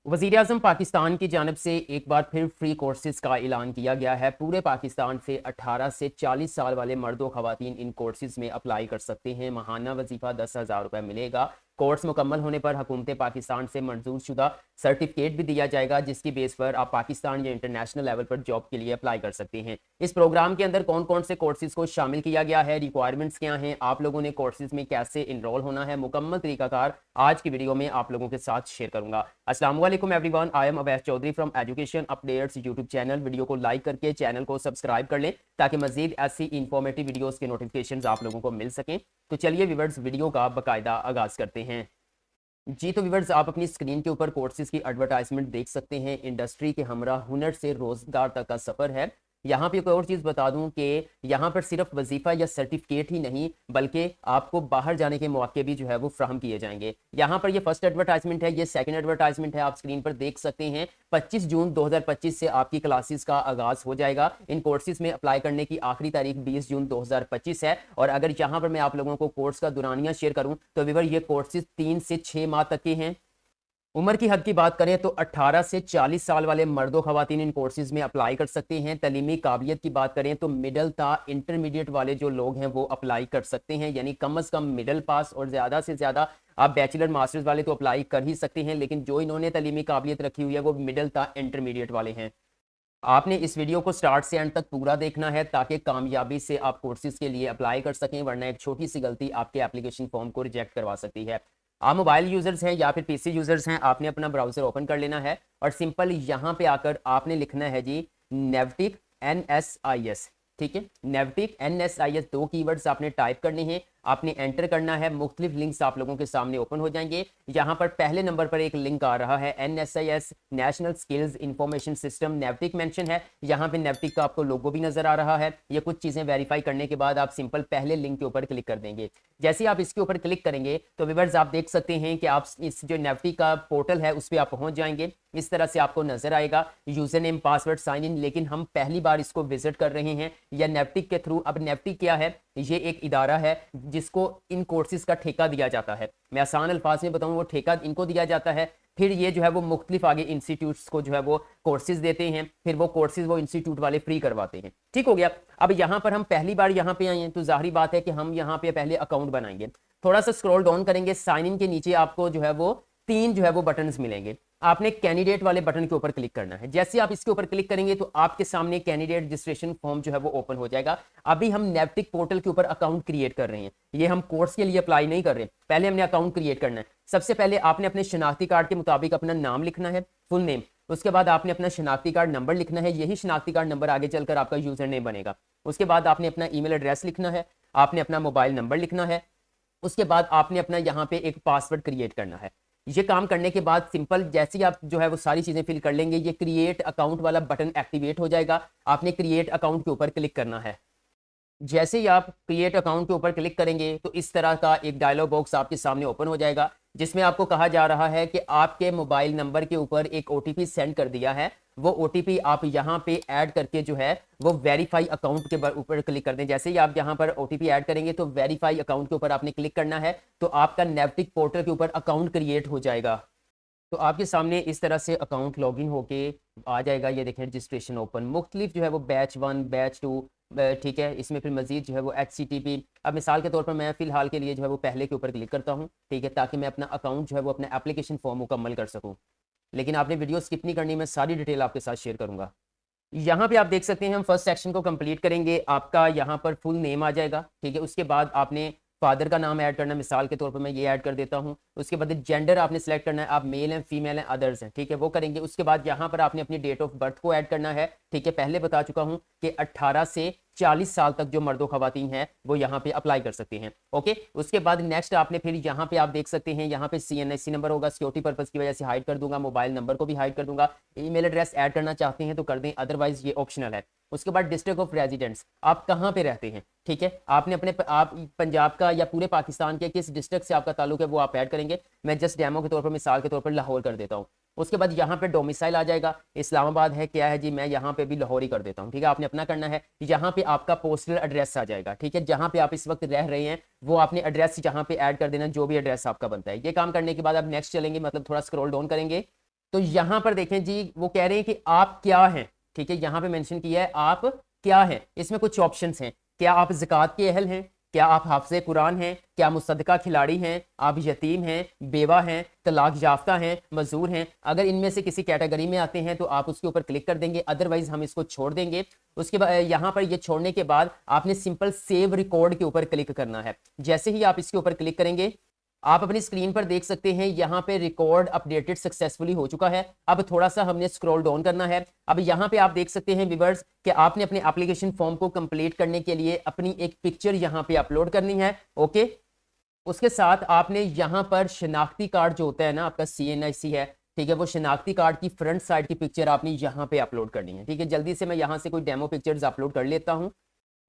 वज़ीर-ए-आज़म पाकिस्तान की जानिब से एक बार फिर फ्री कोर्सेज़ का ऐलान किया गया है। पूरे पाकिस्तान से 18 से 40 साल वाले मर्द व ख़वातीन इन कोर्सेज़ में अप्लाई कर सकते हैं। माहाना वजीफ़ा 10,000 रुपये मिलेगा। कोर्स मुकम्मल होने पर हुकूमत पाकिस्तान से मंजूर शुदा सर्टिफिकेट भी दिया जाएगा, जिसकी बेस पर आप पाकिस्तान या इंटरनेशनल लेवल पर जॉब के लिए अप्लाई कर सकते हैं। इस प्रोग्राम के अंदर कौन कौन से कोर्सेज़ को शामिल किया गया है, रिक्वायरमेंट्स क्या हैं, आप लोगों ने कोर्सेज़ में कैसे इनरोल होना है, मुकम्मल तरीकाकार आज की वीडियो में आप लोगों के साथ शेयर करूंगा। अस्सलाम वालेकुम everyone, I am Awais Chaudhary from education updates YouTube channel. Video को लाइक करके चैनल को सब्सक्राइब कर लें ताकि मजीद ऐसी इंफॉर्मेटिव वीडियोस के नोटिफिकेशंस आप लोगों को मिल सकें। तो चलिए व्यूअर्स, वीडियो का बाकायदा आगाज करते हैं। जी तो व्यूअर्स, आप अपनी स्क्रीन के ऊपर कोर्सेज की एडवर्टाइजमेंट देख सकते हैं। इंडस्ट्री के हमरा हुनर से रोजगार तक का सफर है। यहाँ पे एक और चीज़ बता दूं कि यहाँ पर सिर्फ वजीफा या सर्टिफिकेट ही नहीं बल्कि आपको बाहर जाने के मौके भी जो है वो फ्राहम किए जाएंगे। यहाँ पर ये फर्स्ट एडवर्टाइजमेंट है, ये सेकंड एडवर्टाइजमेंट है, आप स्क्रीन पर देख सकते हैं। 25 जून 2025 से आपकी क्लासेस का आगाज हो जाएगा। इन कोर्सेज में अप्लाई करने की आखिरी तारीख 20 जून 2025 है। और अगर यहाँ पर मैं आप लोगों को कोर्स का दुरानिया शेयर करूँ तो व्यूअर ये कोर्सेज 3 से 6 माह तक के हैं। उम्र की हद की बात करें तो 18 से 40 साल वाले मर्दों खवातीन इन कोर्सेज में अप्लाई कर सकते हैं। तलीमी काबिलियत की बात करें तो मिडल ता इंटरमीडिएट वाले जो लोग हैं वो अप्लाई कर सकते हैं, यानी कम अज़ कम मिडल पास, और ज़्यादा से ज़्यादा आप बैचलर मास्टर्स वाले तो अप्लाई कर ही सकते हैं, लेकिन जो इन्होंने तलीमी काबिलियत रखी हुई है वो मिडल ता इंटरमीडिएट वाले हैं। आपने इस वीडियो को स्टार्ट से एंड तक पूरा देखना है ताकि कामयाबी से आप कोर्सेज के लिए अप्लाई कर सकें, वरना एक छोटी सी गलती आपके एप्लीकेशन फॉर्म को रिजेक्ट करवा सकती है। आप मोबाइल यूजर्स हैं या फिर पीसी यूजर्स हैं, आपने अपना ब्राउजर ओपन कर लेना है और सिंपल यहाँ पे आकर आपने लिखना है जी नेवटिक NSIS। ठीक है, नेवटिक NSIS 2 कीवर्ड्स आपने टाइप करने हैं, आपने एंटर करना है। मुख्तलिफ लिंक्स आप लोगों के सामने ओपन हो जाएंगे। यहाँ पर पहले नंबर पर एक लिंक आ रहा है NSIS national skills information system, नेवटिक मेंशन है। यहाँ पे नेवटिक का आपको लोगो भी नजर आ रहा है। ये कुछ चीजें वेरीफाई करने के बाद आप सिंपल पहले लिंक के ऊपर क्लिक कर देंगे। जैसे ही आप इसके ऊपर क्लिक करेंगे तो व्यूअर्स आप देख सकते हैं कि आप इस जो नेवटिक का पोर्टल है उस पर आप पहुंच जाएंगे। इस तरह से आपको नजर आएगा user name password sign in, लेकिन हम पहली बार इसको विजिट कर रहे हैं या नेवटिक के थ्रू। अब नेवटिक क्या है? ये एक इदारा है जिसको इन कोर्सेज का ठेका दिया जाता है। मैं आसान अल्फाज में बताऊं, वो ठेका इनको दिया जाता है। फिर ये जो है वो मुख्तलिफ आगे इंस्टीट्यूट्स को जो है वो कोर्सेज देते हैं, फिर वो कोर्सेज वो इंस्टीट्यूट वाले फ्री करवाते हैं। ठीक हो गया। अब यहाँ पर हम पहली बार यहाँ पे आए हैं तो जाहिर बात है कि हम यहाँ पे पहले अकाउंट बनाएंगे। थोड़ा सा स्क्रॉल डाउन करेंगे, साइन इन के नीचे आपको जो है वो 3 जो है वो बटन मिलेंगे। आपने कैंडिडेट वाले बटन के ऊपर क्लिक करना है। जैसे आप इसके ऊपर क्लिक करेंगे तो आपके सामने कैंडिडेट रजिस्ट्रेशन फॉर्म जो है वो ओपन हो जाएगा। अभी हम नेवटिक पोर्टल के ऊपर अकाउंट क्रिएट कर रहे हैं, ये हम कोर्स के लिए अप्लाई नहीं कर रहे। पहले हमने अकाउंट क्रिएट करना है। सबसे पहले आपने अपने शनाख्ती कार्ड के मुताबिक अपना नाम लिखना है, फुल नेम। उसके बाद आपने अपना शनाख्ती कार्ड नंबर लिखना है, यही शनाख्ती कार्ड नंबर आगे चलकर आपका यूजर नेम बनेगा। उसके बाद आपने अपना ईमेल एड्रेस लिखना है, आपने अपना मोबाइल नंबर लिखना है। उसके बाद आपने अपना यहाँ पे एक पासवर्ड क्रिएट करना है। ये काम करने के बाद सिंपल जैसे ही आप जो है वो सारी चीजें फिल कर लेंगे, ये क्रिएट अकाउंट वाला बटन एक्टिवेट हो जाएगा। आपने क्रिएट अकाउंट के ऊपर क्लिक करना है। जैसे ही आप क्रिएट अकाउंट के ऊपर क्लिक करेंगे तो इस तरह का एक डायलॉग बॉक्स आपके सामने ओपन हो जाएगा, जिसमें आपको कहा जा रहा है कि आपके मोबाइल नंबर के ऊपर एक OTP सेंड कर दिया है। वो OTP आप यहाँ पे ऐड करके जो है वो वेरीफाई अकाउंट के ऊपर क्लिक कर दें। जैसे ही आप यहाँ पर OTP ऐड करेंगे तो वेरीफाई अकाउंट के ऊपर आपने क्लिक करना है, तो आपका नेवटिक पोर्टल के ऊपर अकाउंट क्रिएट हो जाएगा। तो आपके सामने इस तरह से अकाउंट लॉगिन होके आ जाएगा। ये देखें रजिस्ट्रेशन ओपन, मुख्तलिफ जो है वो बैच 1 बैच 2, ठीक है। इसमें फिर मजीद जो है वो HTTP। अब मिसाल के तौर पर मैं फिलहाल के लिए जो है वो पहले के ऊपर क्लिक करता हूँ, ठीक है, ताकि मैं अपना अकाउंट जो है वो अपना एप्लीकेशन फॉर्म मुकम्मल कर सकूँ। लेकिन आपने वीडियो स्किप नहीं करनी, मैं सारी डिटेल आपके साथ शेयर करूँगा। यहाँ पे आप देख सकते हैं हम फर्स्ट सेक्शन को कंप्लीट करेंगे। आपका यहाँ पर फुल नेम आ जाएगा, ठीक है। उसके बाद आपने फादर का नाम ऐड करना है, मिसाल के तौर पर मैं ये ऐड कर देता हूँ। उसके बाद जेंडर आपने सेलेक्ट करना है, आप मेल हैं फीमेल हैं अदर्स हैं, ठीक है, वो करेंगे। उसके बाद यहाँ पर आपने अपनी डेट ऑफ बर्थ को ऐड करना है, ठीक है। पहले बता चुका हूँ कि 18 से 40 साल तक जो मर्दों खवातीन हैं वो यहाँ पे अप्लाई कर सकते हैं, ओके। उसके बाद नेक्स्ट आपने फिर यहाँ पे आप देख सकते हैं यहाँ पे CNSC नंबर होगा, सिक्योरिटी पर्पज की वजह से हाइड कर दूंगा, मोबाइल नंबर को भी हाइड कर दूंगा। ईमेल एड्रेस ऐड करना चाहते हैं तो कर दें, अदरवाइज ये ऑप्शनल है। उसके बाद डिस्ट्रिक्ट ऑफ रेजिडेंस, आप कहाँ पे रहते हैं, ठीक है। आपने अपने आप पंजाब का या पूरे पाकिस्तान के किस डिस्ट्रिक्ट से आपका ताल्लुक है वो आप ऐड करेंगे। मैं जस्ट डेमो के तौर पर मिसाल के तौर पर लाहौर कर देता हूँ। उसके बाद यहाँ पे डोमिसाइल आ जाएगा, इस्लामाबाद है क्या है जी, मैं यहाँ पे भी लाहौर ही कर देता हूँ, ठीक है। आपने अपना करना है। यहाँ पे आपका पोस्टल एड्रेस आ जाएगा, ठीक है, जहाँ पे आप इस वक्त रह रहे हैं वो आपने एड्रेस यहाँ पे ऐड कर देना, जो भी एड्रेस आपका बनता है। ये काम करने के बाद आप नेक्स्ट चलेंगे, मतलब थोड़ा स्क्रॉल डाउन करेंगे। तो यहां पर देखें जी, वो कह रहे हैं कि आप क्या हैं, ठीक है, यहां पे मेंशन किया है आप क्या हैं। इसमें कुछ ऑप्शंस हैं, क्या आप ज़कात के अहल हैं, क्या आप हाफिज़ कुरान हैं, क्या मुसद्दका खिलाड़ी हैं, आप यतीम हैं, बेवा हैं, तलाक याफ्ता हैं, मजदूर हैं। अगर इनमें से किसी कैटेगरी में आते हैं तो आप उसके ऊपर क्लिक कर देंगे, अदरवाइज हम इसको छोड़ देंगे। उसके बाद यहाँ पर ये छोड़ने के बाद आपने सिंपल सेव रिकॉर्ड के ऊपर क्लिक करना है। जैसे ही आप इसके ऊपर क्लिक करेंगे, आप अपनी स्क्रीन पर देख सकते हैं यहाँ पे रिकॉर्ड अपडेटेड सक्सेसफुली हो चुका है। अब थोड़ा सा हमने स्क्रॉल डाउन करना है। अब यहाँ पे आप देख सकते हैं व्यूअर्स कि आपने अपने एप्लीकेशन फॉर्म को कंप्लीट करने के लिए अपनी एक पिक्चर यहाँ पे अपलोड करनी है। ओके, उसके साथ आपने यहाँ पर शनाख्ती कार्ड जो होता है ना आपका CNIC है, ठीक है, वो शनाख्ती कार्ड की फ्रंट साइड की पिक्चर आपने यहाँ पे अपलोड करनी है। ठीक है, जल्दी से मैं यहाँ से कोई डेमो पिक्चर्स अपलोड कर लेता हूँ।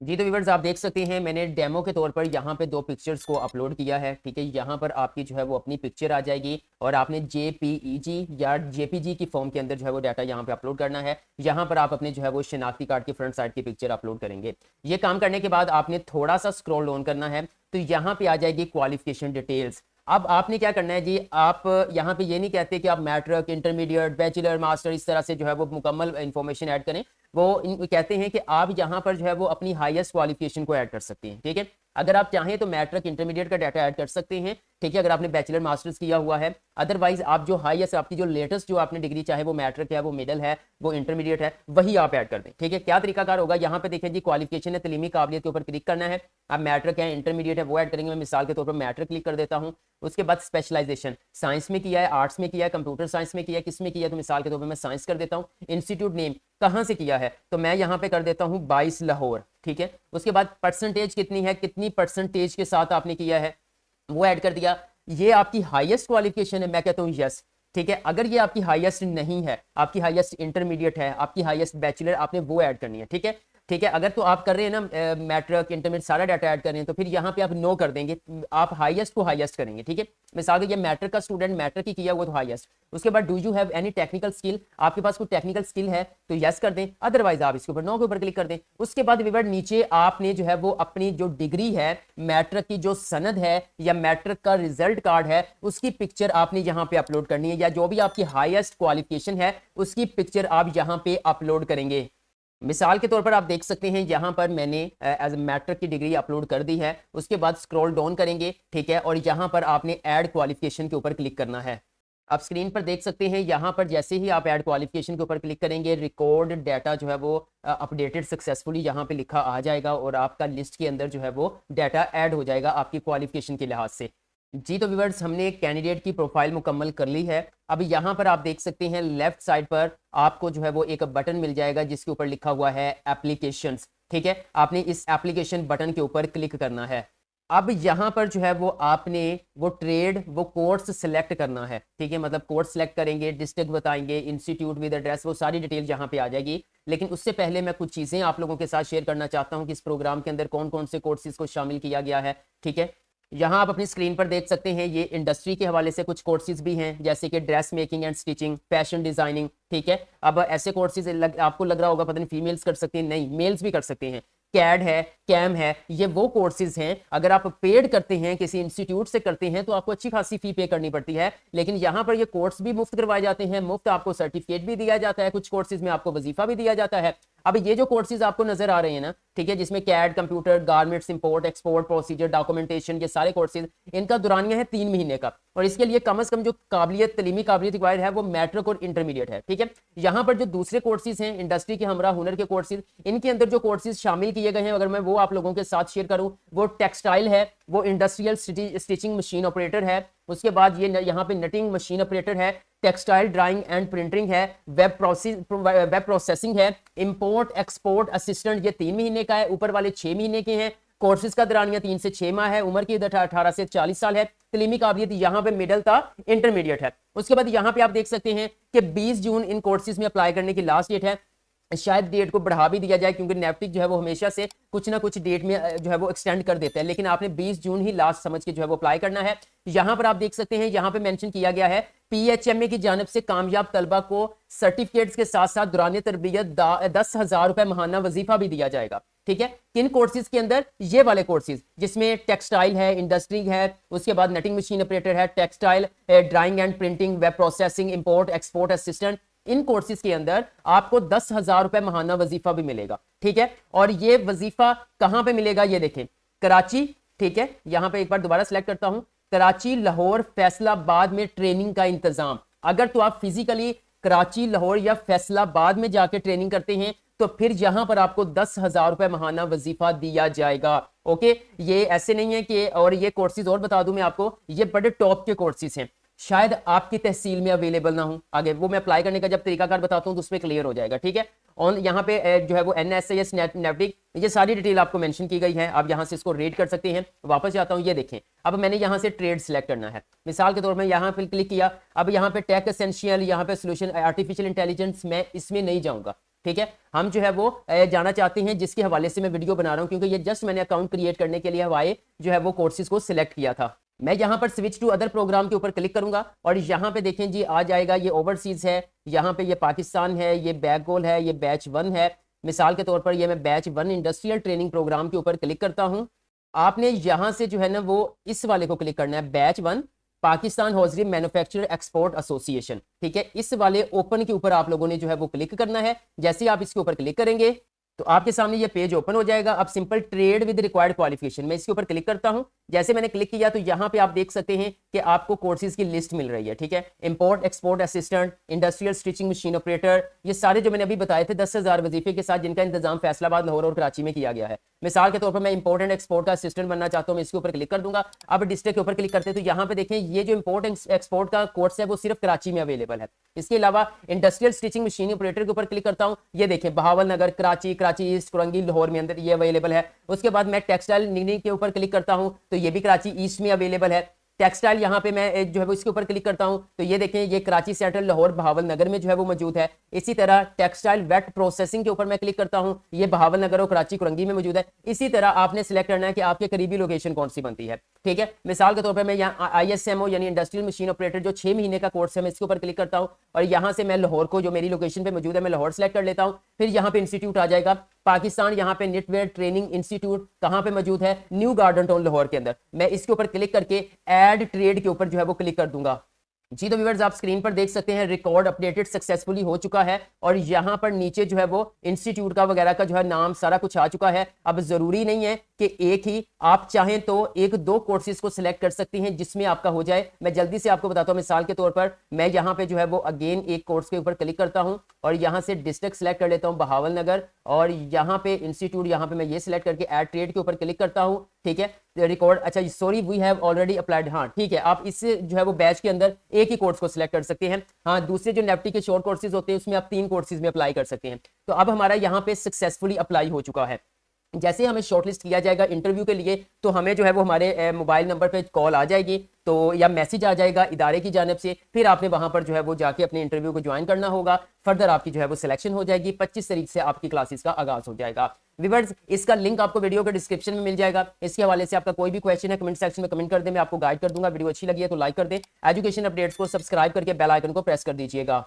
जी तो व्यूअर्स आप देख सकते हैं मैंने डेमो के तौर पर यहाँ पे 2 पिक्चर्स को अपलोड किया है। ठीक है, यहाँ पर आपकी जो है वो अपनी पिक्चर आ जाएगी और आपने JPEG या JPG की फॉर्म के अंदर जो है वो डाटा यहाँ पे अपलोड करना है। यहाँ पर आप अपने जो है वो शनाख्ती कार्ड की फ्रंट साइड की पिक्चर अपलोड करेंगे। ये काम करने के बाद आपने थोड़ा सा स्क्रॉल डाउन करना है, तो यहाँ पे आ जाएगी क्वालिफिकेशन डिटेल्स। अब आपने क्या करना है जी, आप यहाँ पे ये नहीं कहते कि आप मैट्रिक, इंटरमीडिएट, बैचलर, मास्टर इस तरह से जो है वो मुकम्मल इंफॉर्मेशन ऐड करें। वो कहते हैं कि आप यहाँ पर जो है वो अपनी हाईएस्ट क्वालिफिकेशन को ऐड कर सकते हैं। ठीक है, अगर आप चाहें तो मैट्रिक, इंटरमीडिएट का डाटा ऐड कर सकते हैं। ठीक है, अगर आपने बैचलर मास्टर्स किया हुआ है। अदरवाइज आप जो हाईएस्ट, आपकी जो लेटेस्ट जो आपने डिग्री, चाहे वो मैट्रिक है, वो मिडल है, वो इंटरमीडिएट है, वही आप ऐड कर दें। ठीक है, क्या तरीकाकार होगा, यहाँ पे देखें जी, क्वालिफिकेशन है, तलीमी काबिलियत के ऊपर क्लिक करना है। आप मैट्रिक है, इंटरमीडिएट है, वो ऐड करेंगे। मैं मिसाल के तौर पर मैट्रिक क्लिक कर देता हूँ। उसके बाद स्पेशलाइजेशन, साइंस में किया है, आर्ट्स में किया है, कंप्यूटर साइंस में किया है, किस में किया है, तो मिसाल के तौर पर मैं साइंस कर देता हूँ। इंस्टीट्यूट नेम कहाँ से किया है, तो मैं यहाँ पे कर देता हूँ 22 लाहौर। ठीक है, उसके बाद परसेंटेज कितनी है, कितनी परसेंटेज के साथ आपने किया है, वो ऐड कर दिया। ये आपकी हाईएस्ट क्वालिफिकेशन है, मैं कहता हूँ यस। ठीक है, अगर ये आपकी हाईएस्ट नहीं है, आपकी हाईएस्ट इंटरमीडिएट है, आपकी हाईएस्ट बैचलर, आपने वो ऐड करनी है। ठीक है, ठीक है, अगर तो आप कर रहे हैं ना मैट्रिक, इंटरमीडिएट सारा डाटा ऐड कर रहे हैं, तो फिर यहाँ पे आप नो कर देंगे, आप हाईएस्ट को हाईएस्ट करेंगे। ठीक है, मिसाल के ये मैट्रिक का स्टूडेंट, मैट्रिक ही किया हुआ तो हाईएस्ट। उसके बाद do you have any technical skill, आपके पास कोई टेक्निकल स्किल है तो यस कर दें, अदरवाइज आप इसके ऊपर नो के ऊपर क्लिक कर दें। उसके बाद विवर नीचे आपने जो है वो अपनी जो डिग्री है, मैट्रिक की जो सनद है या मैट्रिक का रिजल्ट कार्ड है, उसकी पिक्चर आपने यहाँ पे अपलोड करनी है, या जो भी आपकी हाईएस्ट क्वालिफिकेशन है उसकी पिक्चर आप यहाँ पे अपलोड करेंगे। मिसाल के तौर पर आप देख सकते हैं यहाँ पर मैंने एज मैट्रिक की डिग्री अपलोड कर दी है। उसके बाद स्क्रॉल डाउन करेंगे, ठीक है, और यहाँ पर आपने ऐड क्वालिफिकेशन के ऊपर क्लिक करना है। आप स्क्रीन पर देख सकते हैं यहाँ पर जैसे ही आप ऐड क्वालिफिकेशन के ऊपर क्लिक करेंगे, रिकॉर्ड डाटा जो है वो अपडेटेड सक्सेसफुली यहाँ पे लिखा आ जाएगा और आपका लिस्ट के अंदर जो है वो डाटा ऐड हो जाएगा आपकी क्वालिफिकेशन के लिहाज से। जी तो व्यूअर्स हमने कैंडिडेट की प्रोफाइल मुकम्मल कर ली है। अब यहाँ पर आप देख सकते हैं लेफ्ट साइड पर आपको जो है वो एक बटन मिल जाएगा जिसके ऊपर लिखा हुआ है एप्लीकेशंस। ठीक है, आपने इस एप्लीकेशन बटन के ऊपर क्लिक करना है। अब यहाँ पर जो है वो आपने वो ट्रेड, वो कोर्स सिलेक्ट करना है। ठीक है, मतलब कोर्स सिलेक्ट करेंगे, डिस्ट्रिक्ट बताएंगे, इंस्टीट्यूट विद एड्रेस, वो सारी डिटेल यहाँ पे आ जाएगी। लेकिन उससे पहले मैं कुछ चीज़ें आप लोगों के साथ शेयर करना चाहता हूँ कि इस प्रोग्राम के अंदर कौन कौन से कोर्सेज को शामिल किया गया है। ठीक है, यहाँ आप अपनी स्क्रीन पर देख सकते हैं ये इंडस्ट्री के हवाले से कुछ कोर्सेज भी हैं, जैसे कि dress making and stitching, fashion designing. ठीक है, अब ऐसे कोर्सेज आपको लग रहा होगा पता नहीं फीमेल्स कर सकते हैं, नहीं, मेल्स भी कर सकते हैं। कैड है, कैम है, ये वो कोर्सेज हैं, अगर आप पेड करते हैं, किसी इंस्टीट्यूट से करते हैं, तो आपको अच्छी खासी फी पे करनी पड़ती है। लेकिन यहाँ पर ये कोर्स भी मुफ्त करवाए जाते हैं, मुफ्त आपको सर्टिफिकेट भी दिया जाता है, कुछ कोर्सेज में आपको वजीफा भी दिया जाता है। अब ये जो कोर्सेज आपको नजर आ रहे हैं ना, ठीक है, जिसमें CAD, computer, garments, import export, procedure, documentation, ये सारे कोर्सेज, इनका दुरानिया है 3 महीने का, और इसके लिए कम से कम जो काबिलियत, तलीमी काबिलियत रिक्वायर्ड है वो मैट्रिक और इंटरमीडिएट है। ठीक है, यहाँ पर जो दूसरे कोर्सेज हैं इंडस्ट्री के हमरा हुनर के कोर्सेज, इनके अंदर जो कोर्सेज शामिल किए गए हैं, अगर मैं वो आप लोगों के साथ शेयर करूं, वो टेक्सटाइल है, वो इंडस्ट्रियल स्टिचिंग मशीन ऑपरेटर है, उसके बाद ये यहाँ पे नटिंग मशीन ऑपरेटर है, टेक्सटाइल ड्राइंग एंड प्रिंटिंग है, वेब प्रोसेसिंग है, इंपोर्ट एक्सपोर्ट असिस्टेंट, ये 3 महीने का है, ऊपर वाले 6 महीने के हैं। कोर्सेज का दरानिया 3 से 6 माह है, उम्र की 18 से 40 साल है, तलीमी काबिलियत यहाँ पे मिडल था, इंटरमीडिएट है। उसके बाद यहाँ पे आप देख सकते हैं कि 20 जून इन कोर्सेज में अप्लाई करने की लास्ट डेट है। शायद डेट को बढ़ा भी दिया जाए, क्योंकि नेफ्टिक जो है वो हमेशा से कुछ ना कुछ डेट में जो है वो एक्सटेंड कर देता है, लेकिन आपने 20 जून ही लास्ट समझ के जो है वो अप्लाई करना है। यहाँ पर आप देख सकते हैं, यहाँ पे मेंशन किया गया है PHMA की जानिब से कामयाब तलबा को सर्टिफिकेट्स के साथ साथ दौरान तरबियत 10,000 रुपए महाना वजीफा भी दिया जाएगा। ठीक है। किन कोर्सेज के अंदर? ये वाले कोर्सेज जिसमें टेक्सटाइल है, इंडस्ट्री है, उसके बाद नेटिंग मशीन ऑपरेटर है, textile, drawing and printing, web processing, import export assistant, in courses के अंदर आपको 10,000 रुपए महाना वजीफा भी मिलेगा, ठीक है। और ये वजीफा कहां पे मिलेगा? ये देखें, कराची, ठीक है। यहां पे एक बार दोबारा सिलेक्ट करता हूं, कराची, लाहौर, फैसलाबाद में ट्रेनिंग का इंतजाम। अगर तो आप फिजिकली कराची, लाहौर या फैसलाबाद में जाके ट्रेनिंग करते हैं तो फिर यहां पर आपको 10,000 रुपए महाना वजीफा दिया जाएगा। ओके, ये ऐसे नहीं है कि, और ये कोर्सेज और बता दूं मैं आपको, ये बड़े टॉप के कोर्सेज हैं, शायद आपकी तहसील में अवेलेबल ना हो। आगे वो मैं अप्लाई करने का जब तरीकाकार बताता हूं तो उसमें क्लियर हो जाएगा, ठीक है। और यहाँ पे जो है वो NSIS नेविक, ये सारी डिटेल आपको मेंशन की गई है, आप यहाँ से इसको रीड कर सकते हैं। वापस जाता हूँ, ये देखें, अब मैंने यहाँ से ट्रेड सेलेक्ट करना है, मिसाल के तौर पर यहाँ पे क्लिक किया, अब यहाँ पे टेक एसेंशियल, यहाँ पे सोल्यूशन आर्टिफिशियल इंटेलिजेंस, मैं इसमें नहीं जाऊंगा, ठीक है। हम जो है वो जाना चाहते हैं जिसके हवाले से मैं वीडियो बना रहा हूँ, क्योंकि ये जस्ट मैंने अकाउंट क्रिएट करने के लिए हवाए जो है वो कोर्सेज को सिलेक्ट किया था। मैं यहाँ पर स्विच टू अदर प्रोग्राम के ऊपर क्लिक करूंगा और यहाँ पे देखें जी आ जाएगा, ये ओवरसीज है, यहाँ पे ये पाकिस्तान है, ये बैक गोल है, ये बैच 1 है। मिसाल के तौर पर ये मैं बैच 1 इंडस्ट्रियल ट्रेनिंग प्रोग्राम के ऊपर क्लिक करता हूँ। आपने यहाँ से जो है ना वो इस वाले को क्लिक करना है, batch 1 Pakistan hosiery manufacturer export association, ठीक है। इस वाले ओपन के ऊपर आप लोगों ने जो है वो क्लिक करना है। जैसे ही आप इसके ऊपर क्लिक करेंगे तो आपके सामने ये पेज ओपन हो जाएगा। अब simple trade with required qualification, मैं इसके ऊपर क्लिक करता हूं। जैसे मैंने क्लिक किया तो यहाँ पे आप देख सकते हैं कि आपको कोर्सेज की लिस्ट मिल रही है, ठीक है। Import export assistant, industrial stitching machine operator, ये सारे जो मैंने अभी बताए थे 10,000 वजीफे के साथ, जिनका इंतजाम फैसलाबाद, लाहौर और कराची में किया गया है। मिसाल के तौर पर मैं इंपोर्ट एंड एक्सपोर्ट का असिस्टेंट बनना चाहता हूँ, मैं इसके ऊपर क्लिक कर दूंगा। अब डिस्ट्रिक्ट के ऊपर क्लिक करते हैं तो यहाँ पे देखें, ये जो इंपोर्ट एक्सपोर्ट का कोर्स है वो सिर्फ कराची में अवेलेबल है। इसके अलावा इंडस्ट्रियल स्टिचिंग मशीन ऑपरेटर के ऊपर क्लिक करता हूँ, ये देखें बहावल नगर, कराची, कराची ईस्ट, कुरंगी, लाहौर में अंदर ये अवेलेबल है। उसके बाद मैं टेक्सटाइल निगनी के ऊपर क्लिक करता हूं तो ये भी कराची ईस्ट में अवेलेबल है। टेक्सटाइल यहाँ पे मैं जो है वो इसके ऊपर क्लिक करता हूं तो ये देखें, ये कराची, सेंट्रल, लाहौर, बहावल नगर में जो है वो मौजूद है। इसी तरह टेक्सटाइल वेट प्रोसेसिंग के ऊपर मैं क्लिक करता हूं, ये बहावल नगर और कराची, कुरंगी में मौजूद है। इसी तरह आपने सिलेक्ट करना है कि आपके करीबी लोकेशन कौन सी बनती है, ठीक है। मिसाल के तौर पर मैं यहाँ ISMO यानी इंडस्ट्रियल मशीन ऑपरेटर जो 6 महीने का कोर्स है, मैं इसके ऊपर क्लिक करता हूँ और यहाँ से मैं लाहौर को, जो मेरी लोकेशन पे मौजूद है, मैं लाहौर सेलेक्ट कर लेता हूँ। फिर यहाँ पे इंस्टीट्यूट आ जाएगा पाकिस्तान, यहाँ पे नेटवेयर ट्रेनिंग इंस्टीट्यूट कहाँ पे मौजूद है? न्यू गार्डन टाउन लाहौर के अंदर। मैं इसके ऊपर क्लिक करके ऐड ट्रेड के ऊपर जो है वो क्लिक कर दूंगा। जी तो व्यूअर्स, आप स्क्रीन पर देख सकते हैं रिकॉर्ड अपडेटेड सक्सेसफुली हो चुका है और यहाँ पर नीचे जो है वो इंस्टीट्यूट का वगैरह का जो है नाम सारा कुछ आ चुका है। अब जरूरी नहीं है कि एक ही, आप चाहें तो 1-2 कोर्सेज को सिलेक्ट कर सकती हैं जिसमें आपका हो जाए। मैं जल्दी से आपको बताता हूँ, मिसाल के तौर पर मैं यहाँ पे जो है वो अगेन एक कोर्स के ऊपर क्लिक करता हूँ और यहाँ से डिस्ट्रिक्ट सेलेक्ट कर लेता हूँ बहावल नगर, और यहाँ पे इंस्टीट्यूट, यहाँ पे मैं ये सिलेक्ट करके ऐड ट्रेड के ऊपर क्लिक करता हूँ, ठीक है। रिकॉर्ड, अच्छा sorry, we have already applied, हाँ ठीक है। आप इस जो है वो बैच के अंदर एक ही कोर्स को सिलेक्ट कर सकते हैं। हाँ, दूसरे जो नेफ्टी के शॉर्ट कोर्सेज होते हैं उसमें आप 3 कोर्सेज में अप्लाई कर सकते हैं। तो अब हमारा यहाँ पे सक्सेसफुली अप्लाई हो चुका है। जैसे हमें शॉर्टलिस्ट किया जाएगा इंटरव्यू के लिए तो हमें जो है वो हमारे मोबाइल नंबर पे कॉल आ जाएगी तो या मैसेज आ जाएगा इदारे की जानिब से। फिर आपने वहां पर जो है वो जाके अपने इंटरव्यू को ज्वाइन करना होगा। फर्दर आपकी जो है वो सिलेक्शन हो जाएगी। 25 तारीख से आपकी क्लासेस का आगाज हो जाएगा। व्यूअर्स, इसका लिंक आपको वीडियो के डिस्क्रिप्शन में मिल जाएगा। इसके हवाले से आपका कोई भी क्वेश्चन है कमेंट सेक्शन में कमेंट कर दे, मैं आपको गाइड कर दूंगा। वीडियो अच्छी लगी है तो लाइक कर दे। एजुकेशन अपडेट्स को सब्सक्राइब करके बेल आइकन को प्रेस कर दीजिएगा।